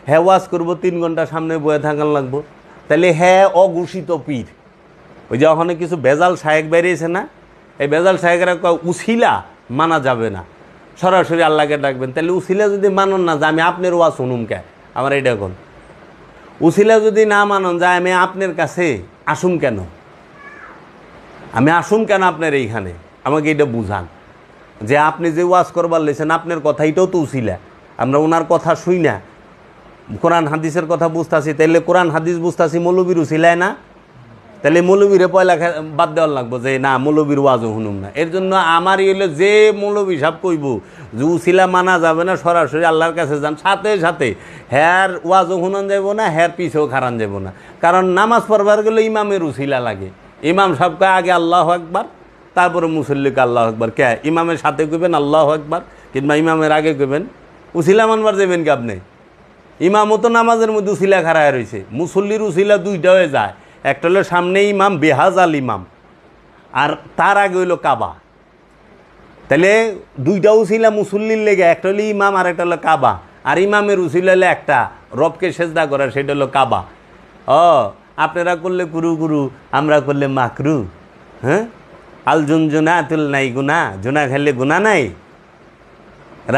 হ্যাঁ ওয়াজ করবো 3 ঘন্টা সামনে বয়ে থাকার লাগবো। তাহলে হ্যাঁ অঘোষিত পীর। ওই যে ওখানে কিছু বেজাল শায়েক বেরিয়েছে না, এই বেজাল শায়েকরা উছিলা মানা যাবে না, সরাসরি আল্লাহকে ডাকবেন। তাহলে উছিলা যদি মানন না যে আমি আপনার ওয়াজ শুনুম কে, আমার এইটা কোন উছিলা যদি না মানন যায় আমি আপনার কাছে আসুম কেন, আমি আসুম কেন আপনার এইখানে? আমাকে এটা বুঝান যে আপনি যে ওয়াজ করবার লেছেন আপনার কথা, এটাও তো উছিলা। আমরা ওনার কথা শুই না, কোরআন হাদিসের কথা বুঝতেছি, তাইলে কোরআন হাদিস বুঝতেছি মৌলবীর উছিলায় না, তাহলে মৌলবীরে পয়লা বাদ দেওয়ার লাগবো যে না মৌলবীর ওয়াজও শুনুম না। এর জন্য আমারই হইলো যে মৌলবী সাহেব কইব যে উছিলা মানা যাবে না, সরাসরি আল্লাহর কাছে যান, সাথে সাথে হ্যার ওয়াজও শুনান যাব না, হ্যার পিছেও খারান যাব না। কারণ নামাজ পড়বার গেলে ইমামের উছিলা লাগে। ইমাম সাহেবকে আগে আল্লাহু আকবার, তারপরে মুসল্লিকে আল্লাহ আকবার। কে ইমামের সাথে কইবেন আল্লাহ আকবার, কিংবা ইমামের আগে কইবেন? উসিলা মানবার যাবেন কি আপনি? ইমামও তো নামাজের মধ্যে উসিলা খাড়ায় রয়েছে। মুসল্লির উসিলা দুইটা হয়ে যায়, একটা হলো সামনে ইমাম বেহাজাল ইমাম, আর তার আগে হইল কাবা। তাহলে দুইটা উসিলা মুসল্লির লেগে, একটা হলো ইমাম আর একটা হলো কাবা। আর ইমামের উসিলা হলে একটা, রবকে সেজদা করা, সেটা হলো কাবা। আপনারা করলে কুরু কুরু, আমরা করলে মাকরু। হ্যাঁ, আল জুনজুনা তুল নাই গুনা, জুনা খেললে গুনা নাই।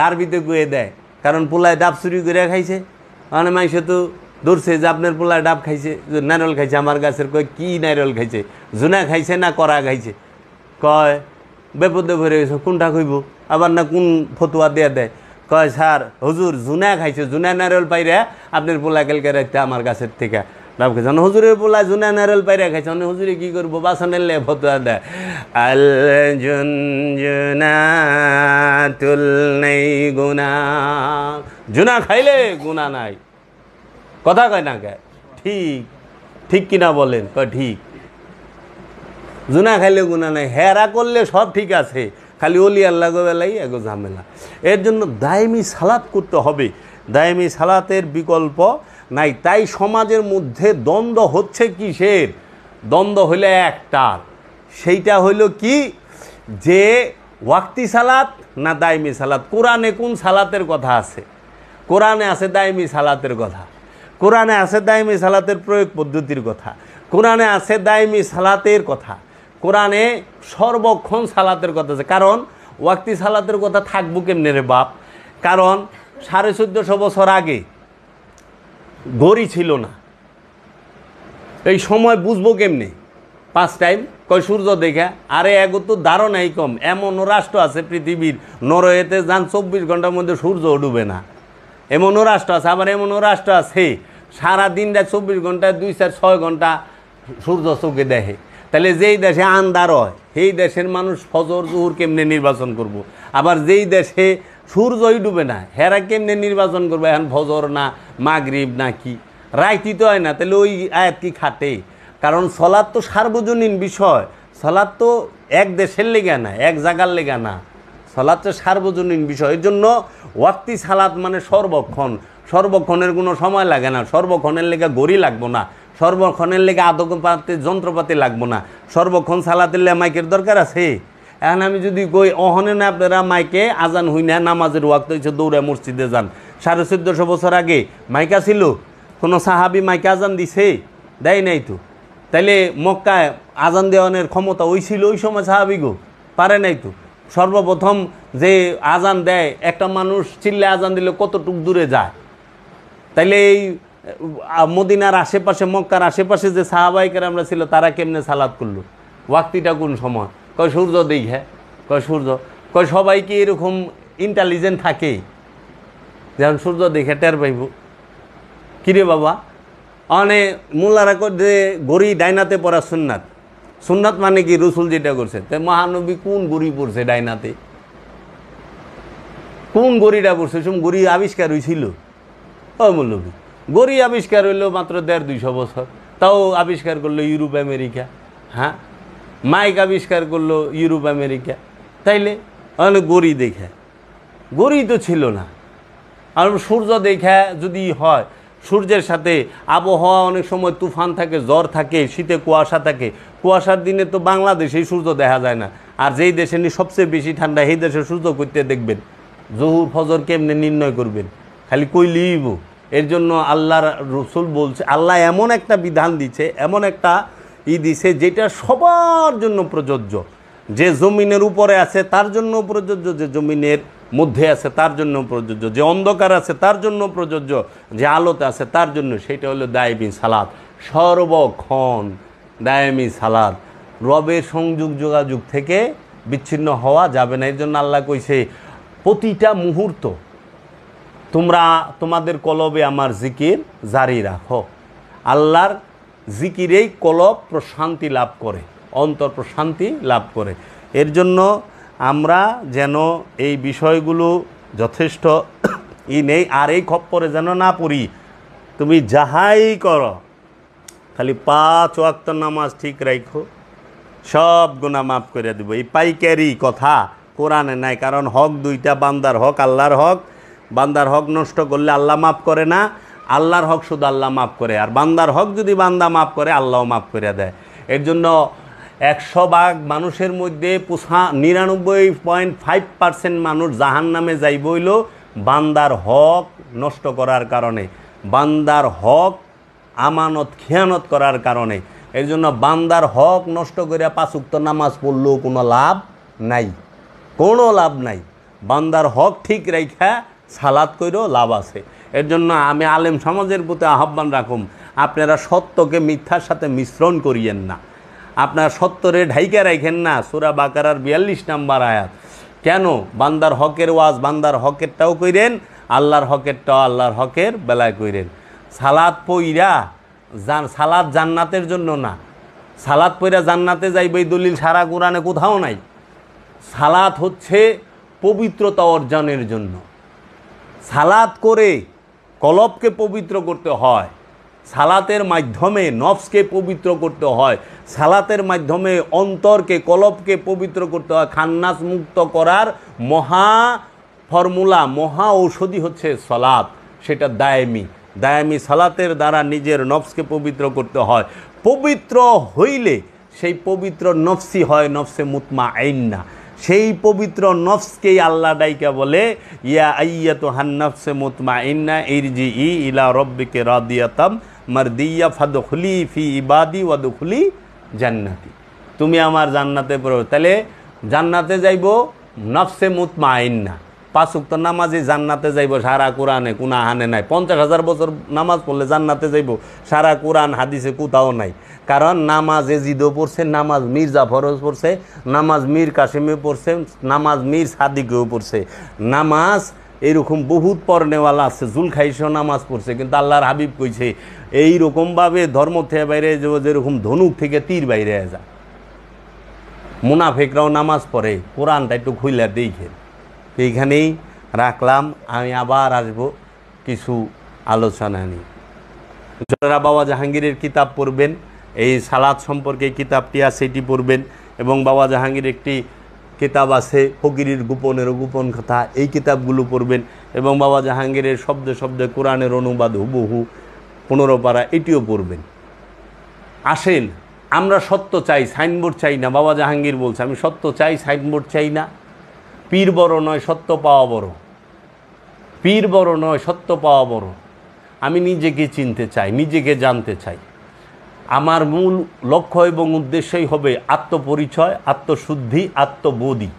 আরবিতে গুয়ে দেয়, কারণ পোলায় ডাব চুরি করে খাইছে। মানে মাইসে তো ধরছে যে আপনার পোলায় ডাব খাইছে, নারল খাইছে। আমার গাছের কয় কি নারল খাইছে, জুনা খাইছে না করা খাইছে? কয় বেপদে ভরে গেছে, কোনটা কইব? আবার না কোন ফতুয়া দিয়ে দেয়, কয় স্যার হুজুর জুনা খাইছে, জুনা নারল পাইরা আপনার পোলা কালকে রাখতে আমার গাছের থেকে ডাব খাইছে। হুজুরের পোলা জুনা নারল পাইরা খাইছে, হুজুরে কি করবো? বাসনের লে ফতুয়া দেয়, আল জুনজুনা তুল নেই গুনা, জুনা খাইলে গুনা নাই। কথা কয় না কে? ঠিক ঠিক কিনা বলেন? কয় ঠিক। জুনা খাইলে গুনা নাই, হেরা করলে সব ঠিক আছে, খালি অলি আল্লাহ বেলাই এগো ঝামেলা। এর জন্য দায়মি সালাত করতে হবে, দায়মি সালাতের বিকল্প নাই। তাই সমাজের মধ্যে দ্বন্দ্ব হচ্ছে কিসের? দ্বন্দ্ব হইলে একটার, সেইটা হইল কি, যে ওয়াক্তি সালাত না দায়মি সালাত। কোরআনে কোন সালাতের কথা আছে? কোরআনে আছে দায়মি সালাতের কথা, কোরআনে আছে দায়মি সালাতের প্রয়োগ পদ্ধতির কথা, কোরআনে আছে দায়মি সালাতের কথা, কোরআনে সর্বক্ষণ সালাতের কথা আছে। কারণ ওয়াক্তি সালাতের কথা থাকবো কেমনে রে বাপ? কারণ 1450 বছর আগে ঘড়ি ছিল না, এই সময় বুঝবো কেমনে? 5 টাইম কয় সূর্য দেখা। আরে এগো তো ধারণাই কম। এমনও রাষ্ট্র আছে পৃথিবীর, নরওয়েতে যান 24 ঘন্টার মধ্যে সূর্য ডুবে না, এমনও রাষ্ট্র আছে। আবার এমনও রাষ্ট্র আছে সারাদিন 24 ঘন্টায় 2-4-6 ঘন্টা সূর্য চোখে দেখে। তাহলে যেই দেশে আন্ধার হয় সেই দেশের মানুষ ফজর জোহর কেমনে নির্বাচন করব? আবার যেই দেশে সূর্যই ডুবে না হেরা কেমনে নির্বাচন করবে? এখন ফজর না মাগরিব না কি রাইতি তো হয় না, তাহলে ওই আয়াত কি খাটে? কারণ সলাৎ তো সার্বজনীন বিষয়, সলাৎ তো এক দেশের লেগা না, এক জায়গার লেগা না, সলাৎ তো সার্বজনীন বিষয়। এর জন্য ওয়াক্তি সালাত মানে সর্বক্ষণ, সর্বক্ষণের কোনো সময় লাগে না, সর্বক্ষণের লেগে ঘড়ি লাগবো না, সর্বক্ষণের লেগে আদকপাতি যন্ত্রপাতি লাগবো না, সর্বক্ষণ সালাতের লে মাইকের দরকার আছে। এখন আমি যদি কই অহনে না আপনারা মাইকে আজান হই না, নামাজের ওয়াক্ত হয়েছে, দৌড়ে মসজিদে যান। 1450 বছর আগে মাইকা ছিল? কোনো সাহাবি মাইকে আজান দিছে? দেয় নাই তো। তাইলে মক্কায় আজান দেওয়ানের ক্ষমতা ওই ছিল ওই সময়? সাহাবিগো পারে নাই তো। সর্বপ্রথম যে আজান দেয়, একটা মানুষ চিল্লে আজান দিলে কতটুক দূরে যায়? তাইলে এই মদিনার আশেপাশে, মক্কার আশেপাশে যে সাহাবাইকার আমরা ছিল, তারা কেমনে সালাত করলো? ওয়াক্তিটা কোন সময়? কয় সূর্য দেখে। কয় সূর্য? কয় সবাই কি এরকম ইন্টেলিজেন্ট থাকে যেমন সূর্য দেখে টের পাইব? কিরে বাবা, অনে মোল্লারা যে গড়ি ডাইনাতে পড়া সুন্নাত, সুন্নাত মানে কি? রসুল যেটা করছে। তাই মহানবী কোন গড়ি পড়ছে ডাইনাতে? কোন গড়িটা পড়ছে? সব গড়ি আবিষ্কার হয়েছিল? ও মৌলবী, গড়ি আবিষ্কার হইল মাত্র 150-200 বছর, তাও আবিষ্কার করলো ইউরোপ আমেরিকা। হ্যাঁ, মাইক আবিষ্কার করলো ইউরোপ আমেরিকা। তাইলে গড়ি দেখে, গড়ি তো ছিল না। আর সূর্য দেখে যদি হয়, সূর্যের সাথে আবহাওয়া, অনেক সময় তুফান থাকে, জ্বর থাকে, শীতে কুয়াশা থাকে। কুয়াশার দিনে তো বাংলাদেশেই সূর্য দেখা যায় না। আর যেই দেশে সবচেয়ে বেশি ঠান্ডা, সেই দেশে সূর্য করতে দেখবেন। জহুর ফজর কেমনে নির্ণয় করবেন? খালি কইলিব। এর জন্য আল্লাহর রসুল বলছে, আল্লাহ এমন একটা বিধান দিছে, এমন একটা দিছে যেটা সবার জন্য প্রযোজ্য। যে জমিনের উপরে আছে তার জন্য প্রযোজ্য, যে জমিনের মধ্যে আছে তার জন্য প্রযোজ্য, যে অন্ধকার আছে তার জন্য প্রযোজ্য, যে আলোতে আছে তার জন্য। সেটা হলো দায়মি সালাত, সর্বক্ষণ দায়মি সালাত। রবের সংযোগ যোগাযোগ থেকে বিচ্ছিন্ন হওয়া যাবে না। এর জন্য আল্লাহ কইছে, প্রতিটা মুহূর্ত তোমরা তোমাদের কলবে আমার জিকির জারি রাখো। আল্লাহর জিকিরেই কলব প্রশান্তি লাভ করে, অন্তর প্রশান্তি লাভ করে। এর জন্য আমরা যেন এই বিষয়গুলো যথেষ্ট নেই, আর এই খপ্পরে যেন না পড়ি। তুমি যাহাই করো, খালি 5 ওয়াক্ত নামাজ ঠিক রাখো, সব গুনাহ মাফ করে দেব। এই পাইকারি কথা কোরআনে নাই, কারণ হক দুইটা, বান্দার হক, আল্লাহর হক। বান্দার হক নষ্ট করলে আল্লাহ মাফ করে না, আল্লাহর হক শুধু আল্লাহ মাফ করে, আর বান্দার হক যদি বান্দা মাফ করে আল্লাহও মাফ করে দেয়। এর জন্য 100 ভাগ মানুষের মধ্যে 99.5% মানুষ জাহান্নামে যাইব হইল বান্দার হক নষ্ট করার কারণে, বান্দার হক আমানত খেয়ানত করার কারণে। এই জন্য বান্দার হক নষ্ট করে 5 ওয়াক্ত নামাজ পড়লেও কোনো লাভ নাই, কোনো লাভ নাই। বান্দার হক ঠিক রাইখা সালাত কইরও লাভ আছে। এর জন্য আমি আলেম সমাজের প্রতি আহ্বান রাখুম, আপনারা সত্যকে মিথ্যার সাথে মিশ্রণ করিয়েন না, আপনারা সত্যরে ঢাইকা রাখেন না। সূরা বাকারার 42 নম্বর আয়াত। কেন? বান্দার হকের ওয়াজ বান্দার হকেরটাও কইরেন, আল্লাহর হকেরটাও আল্লাহর হকের বেলায় কইরেন। সালাত পইরা সালাত জান্নাতের জন্য না, সালাত পইরা জান্নাতে যাইবে এই দলিল সারা কোরআনে কোথাও নাই। সালাত হচ্ছে পবিত্রতা অর্জনের জন্য। সালাত করে কলবকে পবিত্র করতে হয়, সালাতের মাধ্যমে নফসকে পবিত্র করতে হয়, সালাতের মাধ্যমে অন্তরকে কলবকে পবিত্র করতে হয়। খান্নাস মুক্ত করার মহা ফর্মুলা, মহা ঔষধি হচ্ছে সালাত। সেটা দায়ামি সালাতের দ্বারা নিজের নফসকে পবিত্র করতে হয়। পবিত্র হইলে সেই পবিত্র নফসই হয় নফসে মুতমাইন্না। সেই পবিত্র নফসকেই আল্লাহ ডাইকা বলে, ইয়া আইয়াতুহান নাফসে মুতমাইন্না ইরজিই ইলা রাব্বিকা রাদিয়াতাম মারদিয়া ফাদখুলি ফি ইবাদি ওয়াদখুলি জান্নাতি। তুমি আমার জান্নাতে প্রবেশ। তাহলে জান্নাতে যাইব নফসে মুতমাইন্না। 5 ওয়াক্ত নামাজে জান্নাতে যাইব, সারা কোরআনে কোনো হানে নাই। 50,000 বছর নামাজ পড়লে জান্নাতে যাইব, সারা কোরআন হাদিসে কোথাও নাই। কারণ নামাজ এজিদও পড়ছে, নামাজ মীর জাফরও পড়ছে, নামাজ মীর কাসিমে পড়ছে, নামাজ মীর সাদিকেও পড়ছে, নামাজ এইরকম বহুত পড়নেওয়ালা আছে, জুলখাইশও নামাজ পড়ছে। কিন্তু আল্লাহর হাবিব কইছে এইরকমভাবে ধর্ম থেকে বাইরে যাব যেরকম ধনুক থেকে তীর বাইরে যায়। মুনাফিকরাও নামাজ পড়ে, কোরআনটা একটু খুইলা দেখেন। এইখানেই রাখলাম, আমি আবার আসবো কিছু আলোচনা নিয়ে। যারা বাবা জাহাঙ্গীরের কিতাব পড়বেন, এই সালাত সম্পর্কে কিতাবটি আছে, এটি পড়বেন। এবং বাবা জাহাঙ্গীর একটি কিতাব আছে ফকিরের গোপনেরও গোপন কথা, এই কিতাবগুলো পড়বেন। এবং বাবা জাহাঙ্গীরের শব্দে শব্দে কোরআনের অনুবাদ হুবহু 15 পারা, এটিও পড়বেন। আসেন, আমরা সত্য চাই, সাইনবোর্ড চাই না। বাবা জাহাঙ্গীর বলছে আমি সত্য চাই, সাইনবোর্ড চাই না। পীর বড় নয়, সত্য পাওয়া বড়। পীর বড় নয়, সত্য পাওয়া বড়। আমি নিজেকে চিনতে চাই, নিজেকে জানতে চাই। আমার মূল লক্ষ্য এবং উদ্দেশ্যই হবে আত্মপরিচয়, আত্মশুদ্ধি, আত্মবোধি।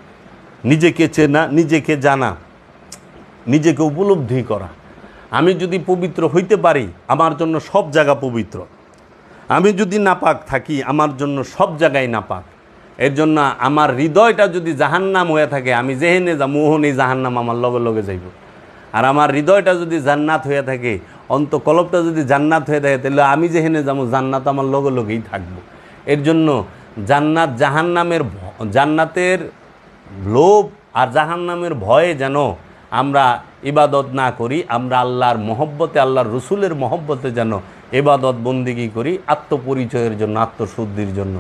নিজেকে চেনা, নিজেকে জানা, নিজেকে উপলব্ধি করা। আমি যদি পবিত্র হইতে পারি, আমার জন্য সব জায়গা পবিত্র। আমি যদি নাপাক থাকি, আমার জন্য সব জায়গায় নাপাক। এর জন্য আমার হৃদয়টা যদি জাহান্নাম হয়ে থাকে, আমি যেহেনে যা মোহনই জাহান্নাম আমার লগে লগে যাইব। আর আমার হৃদয়টা যদি জান্নাত হয়ে থাকে, অন্তকলবটা যদি জান্নাত হয়ে থাকে, তাহলে আমি যেহেনে যাবো জান্নাত আমার লগে লগেই থাকবো। এর জন্য জান্নাত জাহান্নামের, জান্নাতের লোভ আর জাহান্নামের ভয়ে যেন আমরা ইবাদত না করি, আমরা আল্লাহর মহব্বতে, আল্লাহর রসুলের মহব্বতে যেন ইবাদত বন্দিগি করি, আত্মপরিচয়ের জন্য, আত্মশুদ্ধির জন্য।